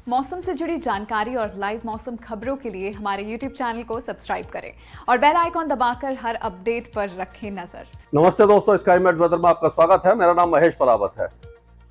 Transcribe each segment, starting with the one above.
मौसम से जुड़ी जानकारी और लाइव मौसम खबरों के लिए हमारे YouTube चैनल को सब्सक्राइब करें और बेल आइकॉन दबाकर हर अपडेट पर रखें नजर। नमस्ते दोस्तों, स्काईमेट वेदर में आपका स्वागत है। मेरा नाम महेश परावत है।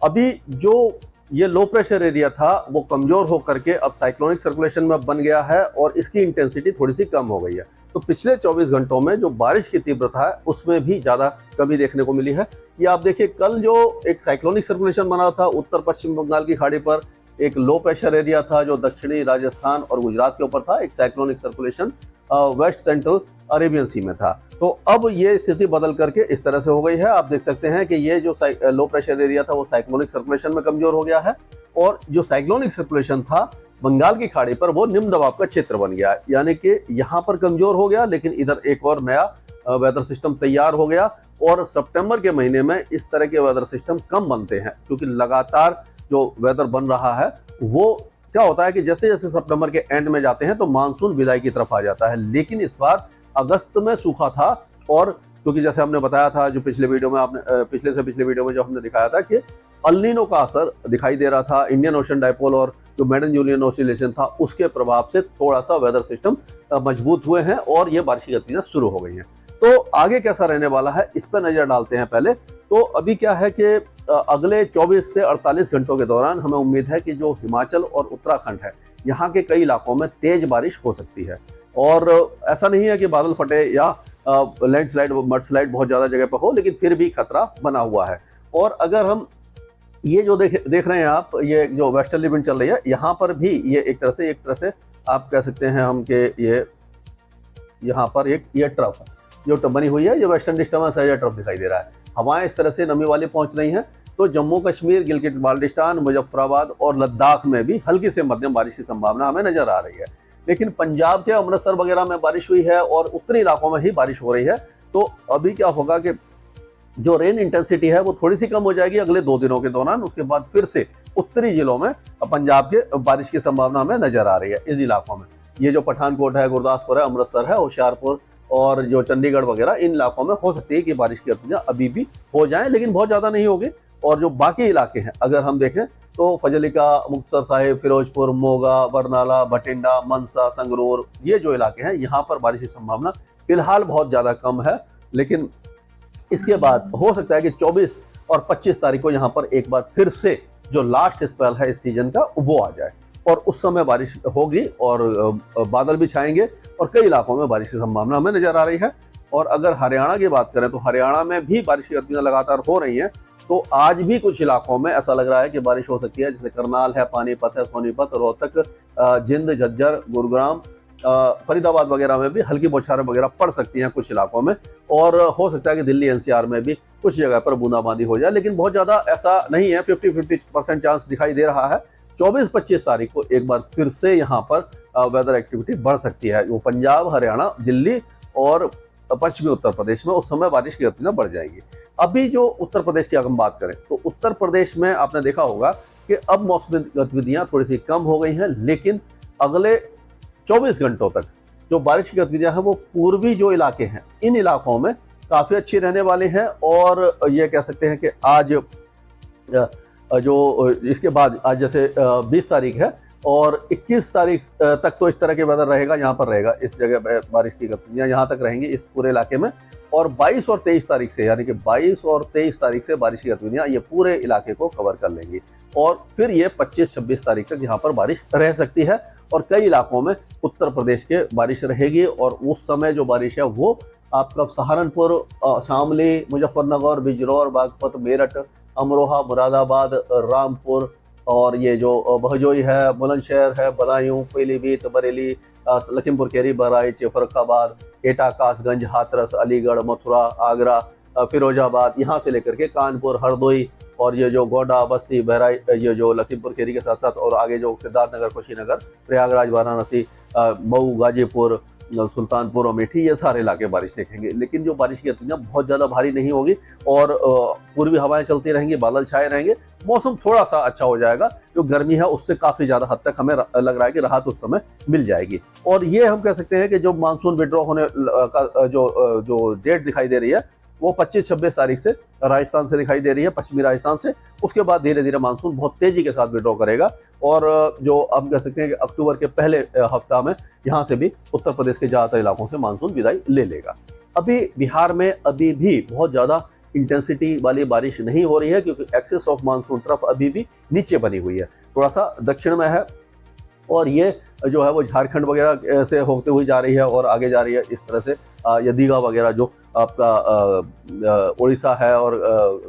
अभी जो ये लो प्रेशर एरिया था वो कमजोर होकर के अब साइक्लोनिक सर्कुलेशन में बन गया है और इसकी इंटेंसिटी थोड़ी सी कम हो गई है। तो पिछले 24 घंटों में जो बारिश की तीव्रता है उसमें भी ज्यादा कमी देखने को मिली है। ये आप देखिए, कल जो एक साइक्लोनिक सर्कुलेशन बना था उत्तर पश्चिम बंगाल की खाड़ी पर, एक लो प्रेशर एरिया था जो दक्षिणी राजस्थान और गुजरात के ऊपर था, एक cyclonic circulation west central Arabian Sea में था। तो अब ये स्थिति बदल करके इस तरह से हो गई है। आप देख सकते हैं कि ये जो लो प्रेशर एरिया था वो साइक्लोनिक सर्कुलेशन में कमजोर हो गया है और जो साइक्लोनिक सर्कुलेशन था बंगाल की खाड़ी पर वो निम्न दबाव का क्षेत्र बन गया, यानी कि यहाँ पर कमजोर हो गया, लेकिन इधर एक और नया वेदर सिस्टम तैयार हो गया। और सितंबर के महीने में इस तरह के वेदर सिस्टम कम बनते हैं क्योंकि लगातार जो वेदर बन रहा है वो क्या होता है कि जैसे जैसे सितंबर के एंड में जाते हैं तो मानसून विदाई की तरफ आ जाता है। लेकिन इस बार अगस्त में सूखा था और क्योंकि जैसे हमने बताया था जो पिछले वीडियो में आपने पिछले वीडियो में जो हमने दिखाया था कि अल नीनो का असर दिखाई दे रहा था, इंडियन ओशन डाइपोल और जो मेडन जूलियन ऑसिलेशन था उसके प्रभाव से थोड़ा सा वेदर सिस्टम मजबूत हुए हैं और ये बारिश की गतिविधियां शुरू हो गई हैं। तो आगे कैसा रहने वाला है इस पर नजर डालते हैं। पहले तो अभी क्या है कि अगले 24 से 48 घंटों के दौरान हमें उम्मीद है कि जो हिमाचल और उत्तराखंड है यहाँ के कई इलाकों में तेज बारिश हो सकती है। और ऐसा नहीं है कि बादल फटे या लैंडस्लाइड मडस्लाइड बहुत ज्यादा जगह पर हो, लेकिन फिर भी खतरा बना हुआ है। और अगर हम ये जो देख रहे हैं आप, ये जो वेस्टर्ली विंड चल रही है यहाँ पर भी ये एक तरह से आप कह सकते हैं हम कि ये यहाँ पर ये ट्रफ जो बनी हुई है, ये वेस्टर्न डिस्टर्बेंस है, ये ट्रफ दिखाई दे रहा है। हवाएं इस तरह से नमी वाली पहुंच रही हैं तो जम्मू कश्मीर, गिलगित बाल्टिस्तान, मुजफ्फराबाद और लद्दाख में भी हल्की से मध्यम बारिश की संभावना हमें नजर आ रही है। लेकिन पंजाब के अमृतसर वगैरह में बारिश हुई है और उत्तरी इलाकों में ही बारिश हो रही है। तो अभी क्या होगा कि जो रेन इंटेंसिटी है वो थोड़ी सी कम हो जाएगी अगले 2 दिनों के दौरान। उसके बाद फिर से उत्तरी जिलों में पंजाब के बारिश की संभावना हमें नजर आ रही है। इन इलाकों में ये जो पठानकोट है, गुरदासपुर है, अमृतसर है, होशियारपुर और जो चंडीगढ़ वगैरह, इन इलाकों में हो सकती है कि बारिश की गतिविधियां अभी भी हो जाएं, लेकिन बहुत ज्यादा नहीं होगी। और जो बाकी इलाके हैं अगर हम देखें तो फजलिका, मुक्तसर साहिब, फिरोजपुर, मोगा, बरनाला, भटिंडा, मनसा, संगरूर, ये जो इलाके हैं यहाँ पर बारिश की संभावना फिलहाल बहुत ज्यादा कम है। लेकिन इसके बाद हो सकता है कि 24 और 25 तारीख को यहाँ पर एक बार फिर से जो लास्ट स्पेल है इस सीजन का वो आ जाए और उस समय बारिश होगी और बादल भी छाएंगे और कई इलाकों में बारिश की संभावना हमें नजर आ रही है। और अगर हरियाणा की बात करें तो हरियाणा में भी बारिश की गतिविधियां लगातार हो रही हैं। तो आज भी कुछ इलाकों में ऐसा लग रहा है कि बारिश हो सकती है, जैसे करनाल है, पानीपत है, सोनीपत, रोहतक, जिंद, झज्जर, गुरुग्राम, फरीदाबाद वगैरह में भी हल्की बौछारें वगैरह पड़ सकती हैं कुछ इलाकों में। और हो सकता है कि दिल्ली एनसीआर में भी कुछ जगह पर बूंदाबांदी हो जाए, लेकिन बहुत ज्यादा ऐसा नहीं है। 50-50% चांस दिखाई दे रहा है। 24-25 तारीख को एक बार फिर से यहाँ पर वेदर एक्टिविटी बढ़ सकती है। वो पंजाब, हरियाणा, दिल्ली और पश्चिमी उत्तर प्रदेश में उस समय बारिश की गतिविधियां बढ़ जाएगी। अभी जो उत्तर प्रदेश की अगर हम बात करें तो उत्तर प्रदेश में आपने देखा होगा कि अब मौसमी गतिविधियां थोड़ी सी कम हो गई हैं, लेकिन अगले 24 घंटों तक जो बारिश की गतिविधियां हैं वो पूर्वी जो इलाके हैं इन इलाकों में काफी अच्छी रहने वाली हैं। और ये कह सकते हैं कि आज जो इसके बाद आज जैसे 20 तारीख है और 21 तारीख तक तो इस तरह के वेदर रहेगा, यहाँ पर रहेगा, इस जगह बारिश की गतिविधियां यहाँ तक रहेंगी इस पूरे इलाके में। और 22 और 23 तारीख से, यानी कि 22 और 23 तारीख से बारिश की गतिविधियां ये पूरे इलाके को कवर कर लेंगी और फिर ये 25-26 तारीख तक यहाँ पर बारिश रह सकती है और कई इलाकों में उत्तर प्रदेश के बारिश रहेगी। और उस समय जो बारिश है वो आपका सहारनपुर, शामली, मुजफ्फरनगर, बिजनौर, बागपत, मेरठ, अमरोहा, मुरादाबाद, रामपुर और ये जो बहजोई है, बुलंदशहर है, बदायूं, पीलीभीत, बरेली, लखीमपुर खीरी, बहराइच, फर्रुखाबाद, एटा, कासगंज, हाथरस, अलीगढ़, मथुरा, आगरा, फिरोजाबाद, यहाँ से लेकर के कानपुर, हरदोई और ये जो गोंडा, बस्ती, बहराइच, ये जो लखीमपुर खीरी के साथ साथ और आगे जो सिद्धार्थनगर, कुशीनगर, प्रयागराज, वाराणसी, मऊ, गाजीपुर, सुल्तानपुर, अमेठी, ये सारे इलाके बारिश देखेंगे। लेकिन जो बारिश की गतिविधियां बहुत ज़्यादा भारी नहीं होगी और पूर्वी हवाएं चलती रहेंगी, बादल छाए रहेंगे, मौसम थोड़ा सा अच्छा हो जाएगा। जो गर्मी है उससे काफ़ी ज़्यादा हद तक हमें लग रहा है कि राहत उस समय मिल जाएगी। और ये हम कह सकते हैं कि जो मानसून विड्रॉ होने का जो डेट दिखाई दे रही है वो 25-26 तारीख से राजस्थान से दिखाई दे रही है, पश्चिमी राजस्थान से। उसके बाद धीरे धीरे मानसून बहुत तेजी के साथ विड्रॉ करेगा और जो हम कह सकते हैं कि अक्टूबर के पहले हफ्ता में यहाँ से भी उत्तर प्रदेश के ज़्यादातर इलाकों से मानसून विदाई ले लेगा। अभी बिहार में अभी भी बहुत ज़्यादा इंटेंसिटी वाली बारिश नहीं हो रही है, क्योंकि एक्सेस ऑफ मानसून ट्रफ अभी भी नीचे बनी हुई है, थोड़ा सा दक्षिण में है, और ये जो है वो झारखंड वगैरह से होते हुए जा रही है और आगे जा रही है इस तरह से। ये दीघा वगैरह जो आपका उड़ीसा है और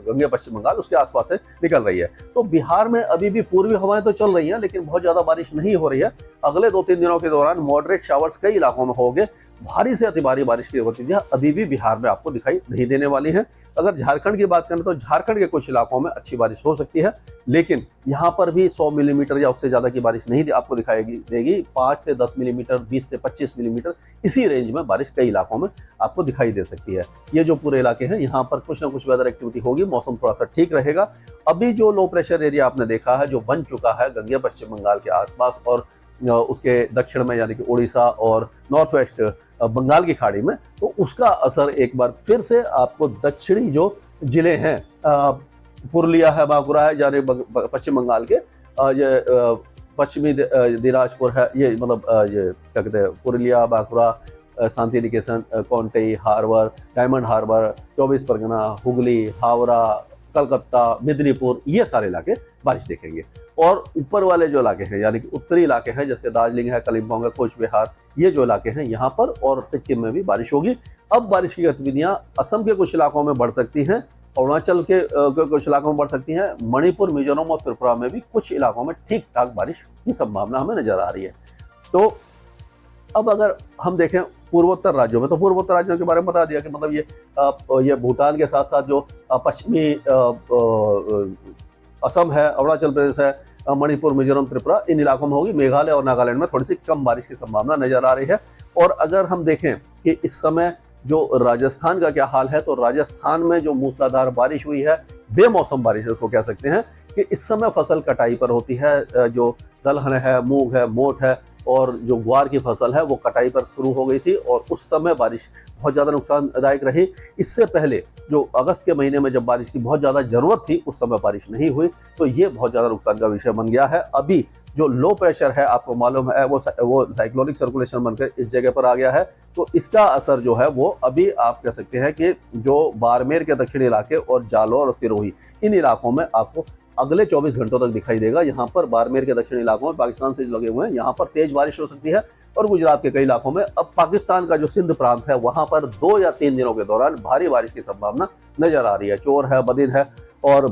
गंगे पश्चिम बंगाल उसके आसपास से निकल रही है। तो बिहार में अभी भी पूर्वी हवाएं तो चल रही हैं, लेकिन बहुत ज़्यादा बारिश नहीं हो रही है। अगले 2-3 दिनों के दौरान मॉडरेट शावर्स कई इलाकों में होंगे। भारी से अति भारी बारिश की गतिविधियां अभी भी बिहार में आपको दिखाई नहीं देने वाली हैं। अगर झारखंड की बात करें तो झारखंड के कुछ इलाकों में अच्छी बारिश हो सकती है, लेकिन यहाँ पर भी 100 मिलीमीटर या उससे ज़्यादा की बारिश नहीं आपको दिखाई देगी। 5 से 10 मिलीमीटर, 20 से 25 मिलीमीटर, इसी रेंज में बारिश कई इलाकों में आपको दिखाई दे सकती है। ये जो पूरे इलाके हैं यहाँ पर कुछ ना कुछ वेदर एक्टिविटी होगी, मौसम थोड़ा सा ठीक रहेगा। अभी जो लो प्रेशर एरिया आपने देखा है जो बन चुका है गंगे पश्चिम बंगाल के आसपास और उसके दक्षिण में यानी कि उड़ीसा और नॉर्थ वेस्ट बंगाल की खाड़ी में, तो उसका असर एक बार फिर से आपको दक्षिणी जो जिले हैं, पुरुलिया है, बांकुरा है, यानी पश्चिम बंगाल के ये पश्चिमी दिनाजपुर है, ये मतलब ये क्या कहते हैं, पुरुलिया, बांकुरा, शांति निकेतन, कोंटई, हार्बर, डायमंड हार्बर, 24 परगना, हुगली, हावड़ा, कलकत्ता, मेदिनीपुर, ये सारे इलाके बारिश देखेंगे। और ऊपर वाले जो इलाके हैं यानी कि उत्तरी इलाके हैं, जैसे दार्जिलिंग है, कलिम्पोंग है, कोच बिहार, ये जो इलाके हैं यहाँ पर और सिक्किम में भी बारिश होगी। अब बारिश की गतिविधियां असम के कुछ इलाकों में बढ़ सकती हैं, अरुणाचल के कुछ इलाकों में बढ़ सकती हैं, मणिपुर, मिजोरम और त्रिपुरा में भी कुछ इलाकों में ठीक ठाक बारिश की संभावना हमें नजर आ रही है। तो अब अगर हम देखें पूर्वोत्तर राज्यों में, तो पूर्वोत्तर राज्यों के बारे में बता दिया कि मतलब ये भूटान के साथ साथ जो पश्चिमी असम है, अरुणाचल प्रदेश है, मणिपुर, मिजोरम, त्रिपुरा, इन इलाकों में होगी। मेघालय और नागालैंड में थोड़ी सी कम बारिश की संभावना नजर आ रही है। और अगर हम देखें कि इस समय जो राजस्थान का क्या हाल है, तो राजस्थान में जो मूसलाधार बारिश हुई है, बेमौसम बारिश उसको कह सकते हैं, कि इस समय फसल कटाई पर होती है। जो दलहन है, मूंग है, मोट है और जो ग्वार की फसल है वो कटाई पर शुरू हो गई थी और उस समय बारिश बहुत ज़्यादा नुकसानदायक रही। इससे पहले जो अगस्त के महीने में जब बारिश की बहुत ज़्यादा ज़रूरत थी उस समय बारिश नहीं हुई, तो ये बहुत ज़्यादा नुकसान का विषय बन गया है। अभी जो लो प्रेशर है आपको मालूम है वो साइक्लोनिक सर्कुलेशन बनकर इस जगह पर आ गया है, तो इसका असर जो है वो अभी आप कह सकते हैं कि जो बाड़मेर के दक्षिणी इलाके और जालौर और सिरोही, इन इलाकों में आपको अगले 24 घंटों तक दिखाई देगा। यहाँ पर बाड़मेर के दक्षिणी इलाकों में पाकिस्तान से लगे हुए हैं, यहाँ पर तेज बारिश हो सकती है और गुजरात के कई इलाकों में। अब पाकिस्तान का जो सिंध प्रांत है वहां पर 2 या 3 दिनों के दौरान भारी बारिश की संभावना नजर आ रही है। चोर है, बदिन है और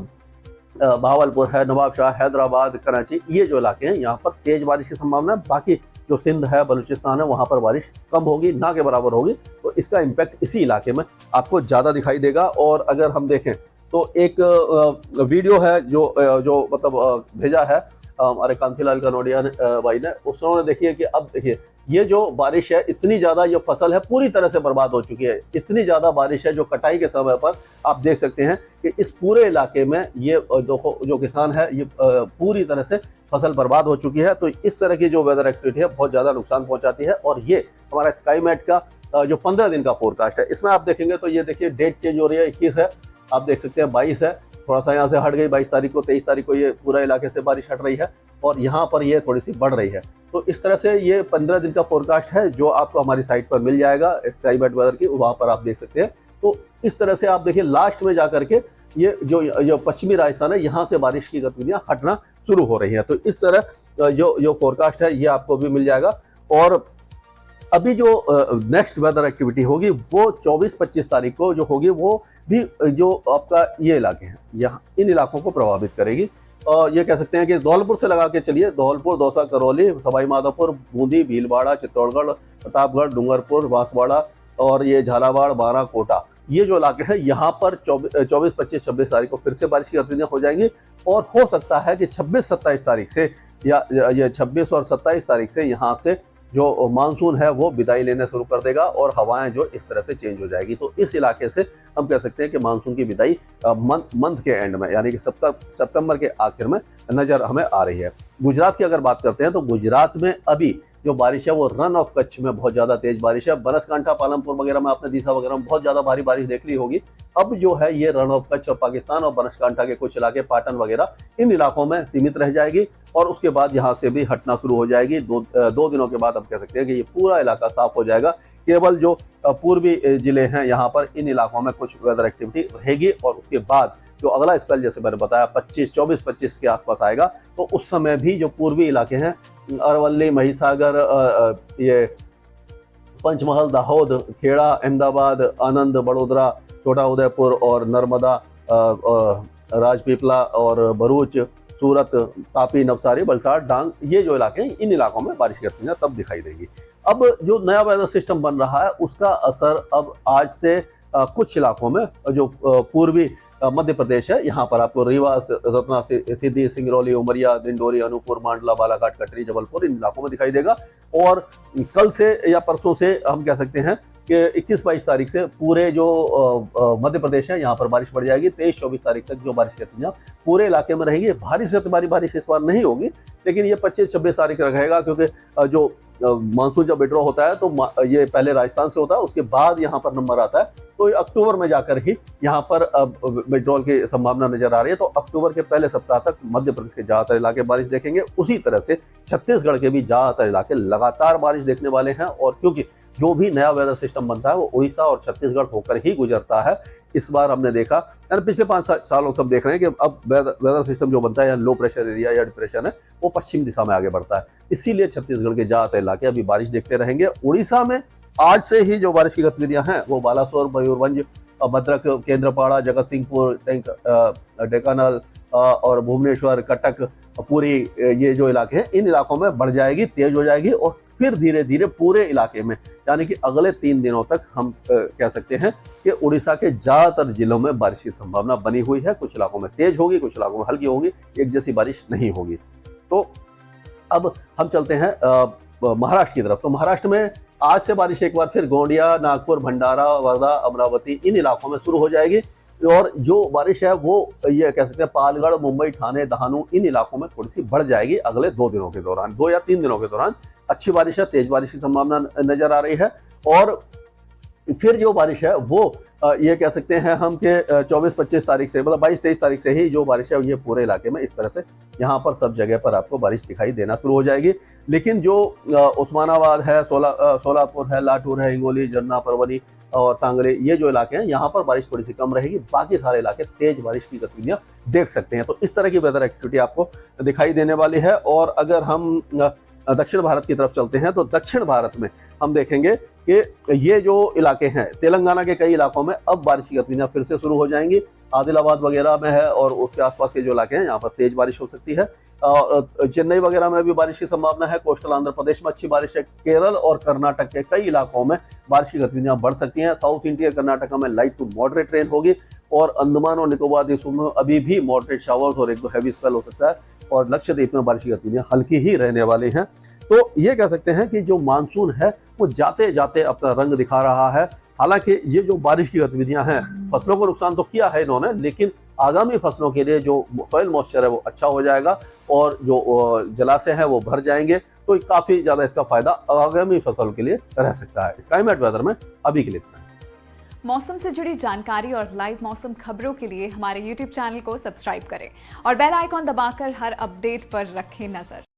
भावलपुर है, नवाबशाह, हैदराबाद, कराची, ये जो इलाके हैं यहाँ पर तेज बारिश की संभावना है। बाकी जो सिंध है, बलूचिस्तान है, वहाँ पर बारिश कम होगी, ना के बराबर होगी, तो इसका इम्पैक्ट इसी इलाके में आपको ज़्यादा दिखाई देगा। और अगर हम देखें तो एक वीडियो है जो मतलब भेजा है हमारे कांतिलाल कनौडिया भाई ने, उसने देखिए कि अब देखिए ये जो बारिश है इतनी ज़्यादा, ये फसल है पूरी तरह से बर्बाद हो चुकी है। इतनी ज़्यादा बारिश है जो कटाई के समय पर आप देख सकते हैं कि इस पूरे इलाके में ये जो किसान है ये पूरी तरह से फसल बर्बाद हो चुकी है। तो इस तरह की जो वेदर एक्टिविटी है बहुत ज़्यादा नुकसान पहुंचाती है। और ये हमारा स्काईमेट का जो 15 दिन का फोरकास्ट है, इसमें आप देखेंगे तो ये देखिए डेट चेंज हो रही है, 21 है, आप देख सकते हैं 22 है, थोड़ा सा यहाँ से हट गई 22 तारीख को, 23 तारीख को ये पूरा इलाके से बारिश हट रही है और यहाँ पर ये थोड़ी सी बढ़ रही है। तो इस तरह से ये 15 दिन का फोरकास्ट है जो आपको हमारी साइट पर मिल जाएगा, स्काईमेट वेदर की, वहाँ पर आप देख सकते हैं। तो इस तरह से आप देखिए लास्ट में जाकर के ये जो पश्चिमी राजस्थान है यहाँ से बारिश की गतिविधियाँ हटना शुरू हो रही है। तो इस तरह जो फोरकास्ट है ये आपको भी मिल जाएगा। और अभी जो नेक्स्ट वेदर एक्टिविटी होगी वो 24-25 तारीख को जो होगी, वो भी जो आपका ये इलाके हैं यहाँ इन इलाकों को प्रभावित करेगी। और ये कह सकते हैं कि धौलपुर से लगा के चलिए, धौलपुर, दौसा, करौली, सवाई माधोपुर, बूंदी, भीलवाड़ा, चित्तौड़गढ़, प्रतापगढ़, डूंगरपुर, बांसवाड़ा और ये झालावाड़, बारां, कोटा, ये जो इलाके हैं यहाँ पर 24, 25, 26 तारीख को फिर से बारिश की गतिविधियां हो जाएंगी। और हो सकता है कि 26-27 तारीख से या ये 26 और 27 तारीख से यहाँ से जो मानसून है वो विदाई लेने शुरू कर देगा और हवाएं जो इस तरह से चेंज हो जाएगी। तो इस इलाके से हम कह सकते हैं कि मानसून की विदाई मंथ के एंड में यानी कि सितंबर के आखिर में नजर हमें आ रही है। गुजरात की अगर बात करते हैं तो गुजरात में अभी जो बारिश है वो रन ऑफ कच्छ में बहुत ज्यादा तेज बारिश है। बनासकांठा, पालमपुर वगैरह में आपने दिशा वगैरह में बहुत ज्यादा भारी बारिश देख ली होगी। अब जो है ये रन ऑफ कच्छ और पाकिस्तान और बनासकांठा के कुछ इलाके, पाटन वगैरह, इन इलाकों में सीमित रह जाएगी और उसके बाद यहाँ से भी हटना शुरू हो जाएगी। दो दिनों के बाद हम कह सकते हैं कि ये पूरा इलाका साफ हो जाएगा। केवल जो पूर्वी जिले हैं यहाँ पर, इन इलाकों में कुछ वेदर एक्टिविटी रहेगी और उसके बाद जो अगला स्पेल जैसे मैंने बताया 24-25 के आसपास आएगा, तो उस समय भी जो पूर्वी इलाके हैं, अरवली, महिसागर, ये पंचमहल, दाहोद, खेड़ा, अहमदाबाद, आनंद, बड़ोदरा, छोटा उदयपुर और नर्मदा, राजपीपला और भरूच, सूरत, तापी, नवसारी, वलसाड़, डांग, ये जो इलाके हैं, इन इलाकों में बारिश की गतिविधियां तब दिखाई देगी। अब जो नया वेदर सिस्टम बन रहा है उसका असर अब आज से कुछ इलाकों में, जो पूर्वी मध्य प्रदेश है, यहाँ पर आपको रीवा, सतना, सीधी, सिंगरौली, उमरिया, दिंडोरी, अनूपपुर, मांडला, बालाघाट, कटरी, जबलपुर, इन इलाकों में दिखाई देगा। और कल से या परसों से हम कह सकते हैं कि 21-22 तारीख से पूरे जो मध्य प्रदेश है यहाँ पर बारिश बढ़ जाएगी। 23-24 तारीख तक जो बारिश की गतिविधियां पूरे इलाके में रहेगी। भारी से भारी बारिश इस बार नहीं होगी, लेकिन ये 25-26 तारीख तक रहेगा, क्योंकि जो मानसून जब विड्रॉ होता है तो ये पहले राजस्थान से होता है, उसके बाद यहाँ पर नंबर आता है, तो अक्टूबर में जाकर ही यहाँ पर विड्रॉल की संभावना नजर आ रही है। तो अक्टूबर के पहले सप्ताह तक मध्य प्रदेश के ज्यादातर इलाके बारिश देखेंगे। उसी तरह से छत्तीसगढ़ के भी ज्यादातर इलाके लगातार बारिश देखने वाले हैं, और क्योंकि जो भी नया वेदर सिस्टम बनता है वो उड़ीसा और छत्तीसगढ़ होकर ही गुजरता है। इस बार हमने देखा, यानी पिछले 5 सालों से हम देख रहे हैं कि अब वेदर सिस्टम जो बनता है, या लो प्रेशर एरिया या डिप्रेशन है, वो पश्चिम दिशा में आगे बढ़ता है। इसीलिए छत्तीसगढ़ के ज्यादातर इलाके अभी बारिश देखते रहेंगे। उड़ीसा में आज से ही जो बारिश की गतिविधियां हैं वो बालासोर, मयूरभंज, भद्रक, केंद्रपाड़ा, जगत सिंहपुर, ढेंकानाल और भुवनेश्वर, कटक, पूरी, ये जो इलाके हैं, इन इलाकों में बढ़ जाएगी, तेज हो जाएगी और फिर धीरे धीरे पूरे इलाके में, यानी कि अगले 3 दिनों तक हम कह सकते हैं कि उड़ीसा के ज्यादातर जिलों में बारिश की संभावना बनी हुई है। कुछ इलाकों में तेज होगी, कुछ इलाकों में हल्की होगी, एक जैसी बारिश नहीं होगी। तो अब हम चलते हैं महाराष्ट्र की तरफ। तो महाराष्ट्र में आज से बारिश एक बार फिर गोंडिया, नागपुर, भंडारा, वर्धा, अमरावती, इन इलाकों में शुरू हो जाएगी। और जो बारिश है वो ये कह सकते हैं पालगढ़, मुंबई, ठाणे, दहानू, इन इलाकों में थोड़ी सी बढ़ जाएगी अगले 2 दिनों के दौरान। 2 या 3 दिनों के दौरान अच्छी बारिश है, तेज बारिश की संभावना नजर आ रही है। और फिर जो बारिश है वो ये कह सकते हैं हम कि 24-25 तारीख से, मतलब 22-23 तारीख से ही जो बारिश है ये पूरे इलाके में इस तरह से यहाँ पर सब जगह पर आपको बारिश दिखाई देना शुरू हो जाएगी। लेकिन जो उस्मानाबाद है, सोलापुर है, लातूर है, हिंगोली, जन्ना, परवनी और सांगली, ये जो इलाके हैं यहाँ पर बारिश थोड़ी सी कम रहेगी। बाकी सारे इलाके तेज बारिश की गतिविधियां देख सकते हैं। तो इस तरह की वेदर एक्टिविटी आपको दिखाई देने वाली है। और अगर हम दक्षिण भारत की तरफ चलते हैं तो दक्षिण भारत में हम देखेंगे कि ये जो इलाके हैं, तेलंगाना के कई इलाकों में अब बारिश की गतिविधियां फिर से शुरू हो जाएंगी। आदिलाबाद वगैरह में है और उसके आसपास के जो इलाके हैं यहाँ पर तेज बारिश हो सकती है। चेन्नई वगैरह में भी बारिश की संभावना है। कोस्टल आंध्र प्रदेश में अच्छी बारिश है। केरल और कर्नाटक के कई इलाकों में बारिश की गतिविधियां बढ़ सकती हैं। साउथ इंडिया कर्नाटक में लाइट टू मॉडरेट रेन होगी और अंडमान और निकोबार द्वीपों में अभी भी मॉडरेट शावर्स और 1-2 हैवी स्पेल हो सकता है। और लक्षद्वीप में बारिश की गतिविधियां हल्की ही रहने वाली हैं। तो ये कह सकते हैं कि जो मानसून है वो जाते जाते अपना रंग दिखा रहा है। हालांकि ये जो बारिश की गतिविधियां हैं, फसलों को नुकसान तो किया है इन्होंने, लेकिन आगामी फसलों के लिए जो सॉइल मॉइस्चर है वो अच्छा हो जाएगा और जो जलाशय है वो भर जाएंगे। तो काफी ज्यादा इसका फायदा आगामी फसल के लिए रह सकता है। स्काईमेट वेदर में अभी के लिए इतना है। मौसम से जुड़ी जानकारी और लाइव मौसम खबरों के लिए हमारे YouTube चैनल को सब्सक्राइब करें और बेल आइकॉन दबाकर हर अपडेट पर रखें नजर।